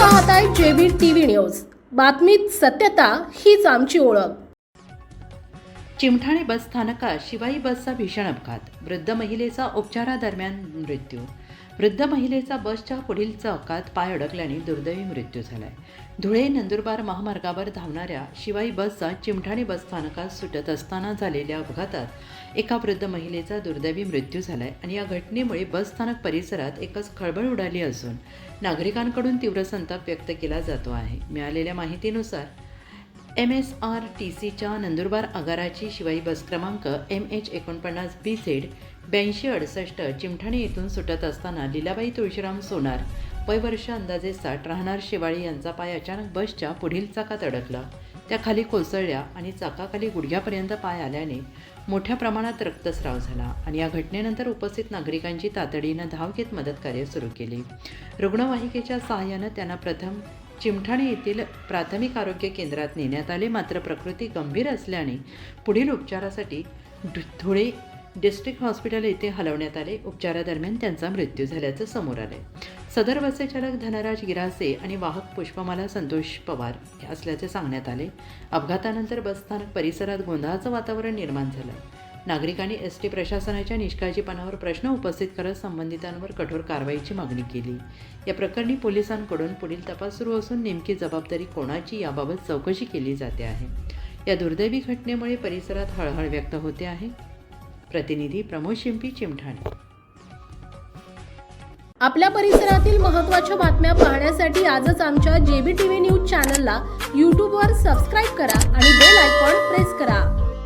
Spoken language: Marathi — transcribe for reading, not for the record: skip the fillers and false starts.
पाहताय जेबी टीव्ही न्यूज। बातमीत सत्यता हीच आमची ओळख। चिमठाणे बस स्थानकात शिवाई बसचा भीषण अपघात। वृद्ध महिलेचा उपचारादरम्यान मृत्यू। वृद्ध महिलेचा बसच्या पुढील चाकात पाय अडकल्याने दुर्दैवी मृत्यू झालाय। धुळे नंदुरबार महामार्गावर धावणाऱ्या शिवाई बसचा चिमठाणे बस स्थानकात सुटत असताना झालेल्या अपघातात एका वृद्ध महिलेचा दुर्दैवी मृत्यू झालाय आणि या घटनेमुळे बस स्थानक परिसरात एकच खळबळ उडाली असून नागरिकांकडून तीव्र संताप व्यक्त केला जातो आहे। मिळालेल्या माहितीनुसार MSRTCच्या नंदुरबार आगाराची शिवाई बस क्रमांक MH49BZ 8268 चिमठाणे येथून सुटत असताना लीलाबाई तुळशीराम सोनार वय वर्ष अंदाजे 60 राहणार शिवाळी यांचा पाय अचानक बसच्या पुढील चाकात अडकला। त्या खाली कोसळल्या आणि चाकाखाली गुडघ्यापर्यंत पाय आल्याने मोठ्या प्रमाणात रक्तस्राव झाला आणि या घटनेनंतर उपस्थित नागरिकांची तातडीनं धाव घेत मदतकार्य सुरू केले। रुग्णवाहिकेच्या सहाय्यानं त्यांना प्रथम चिमठाणे येथील प्राथमिक आरोग्य केंद्रात नेण्यात आले, मात्र प्रकृती गंभीर असल्याने पुढील उपचारासाठी धुळे डिस्ट्रिक्ट हॉस्पिटल येथे हलवण्यात आले। उपचारादरम्यान त्यांचा मृत्यू झाल्याचं समोर आले। सदर बसचे चालक धनराज गिरासे आणि वाहक पुष्पमाला संतोष पवार असल्याचे सांगण्यात आले। अपघातानंतर बसस्थानक परिसरात गोंधळाचं वातावरण निर्माण झालं। नागरिकांनी ST प्रशासनाच्या निष्काळजीपणावर प्रश्न उपस्थित करत संबंधितांवर कठोर कारवाईची मागणी केली। या प्रकरणी पोलिसांकडून पुढील तपास सुरू असून नेमकी जबाबदारी कोणाची याबाबत चौकशी केली जाते आहे। या दुर्दैवी घटनेमुळे परिसरात हळहळ व्यक्त होते आहे। प्रतिनिधी प्रमोद शिंपी, चिमठाणे। आपल्या परिसरातील महत्त्वाच्या बातम्या पाहण्यासाठी आजच आमच्या जेबी टीव्ही न्यूज चॅनलला YouTube वर सबस्क्राइब करा आणि बेल आयकॉन प्रेस करा।